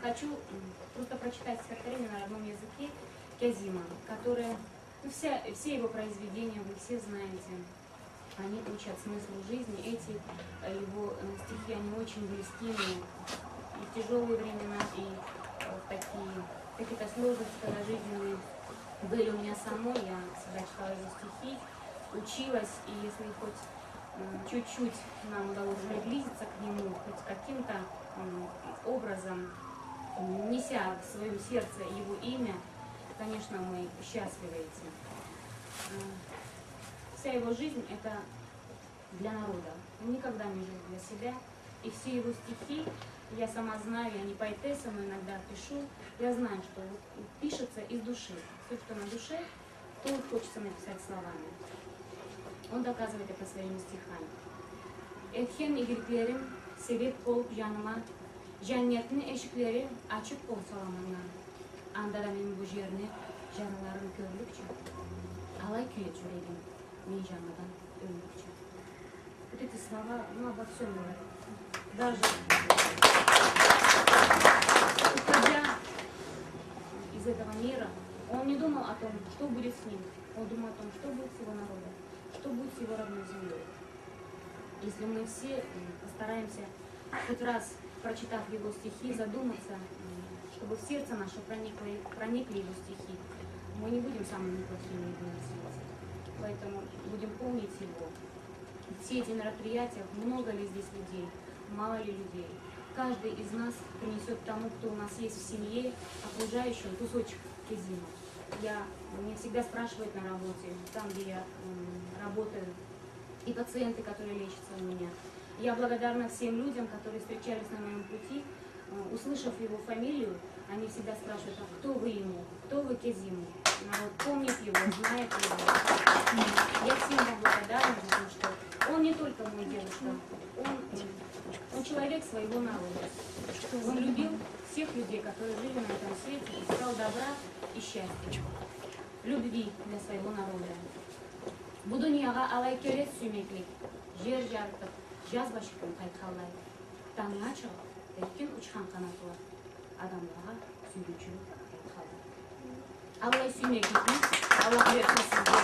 хочу просто прочитать стихотворение на родном языке Кязима, которое, ну, все его произведения вы все знаете, они учат смыслу жизни. Эти его стихи, они очень близки мне и в тяжелые времена, и в такие какие-то сложности, когда жизненные были у меня самой, я всегда читала его стихи, училась, и если хоть чуть-чуть нам удалось приблизиться к нему, хоть каким-то образом, неся в своем сердце его имя, конечно, мы счастливы этим. Вся его жизнь – это для народа. Он никогда не жил для себя. И все его стихи, я сама знаю, я не поэтесса, но иногда пишу, я знаю, что пишется из души. Все, что на душе, то хочется написать словами. Он доказывает это своими стихами. Etken iyiliklerim sebep olup yanıma, cennetin eşikleri açık olsa alanına. Andaramin bu yerini, yaralarım görülükçe, alay küyet yüreğim, min canlıdan ölükçe. Вот эти слова, ну, обо всем говорят. Даже уходя из этого мира, он не думал о том, что будет с ним. Он думал о том, что будет с его народом, что будет с его родной землей. Если мы все постараемся хоть раз, прочитав его стихи, задуматься, чтобы в сердце наше проникли его стихи, мы не будем самыми плохими людьми на свете. Поэтому будем помнить его. Все эти мероприятия, много ли здесь людей, мало ли людей. Каждый из нас принесет тому, кто у нас есть в семье, окружающему кусочек Кязима. Меня всегда спрашивают на работе, там, где я работаю, и пациенты, которые лечатся у меня. Я благодарна всем людям, которые встречались на моем пути, услышав его фамилию, они всегда спрашивают, а кто вы ему, кто вы Кязиму? Народ помнит его, знает его. Я всем вам благодарна, потому что он не только мой дедушка, он человек своего народа. Он любил всех людей, которые жили на этом свете, искал добра и счастья, любви для своего народа. Bu dünyaya alay kölet sümeklik, yer yartıp, jaz başıkın kaykalay, tanına çıgıp, erkin uçkan kanatlar, adamlara sürücülük kaykalay. Alay sümeklik, Allah versin sizde,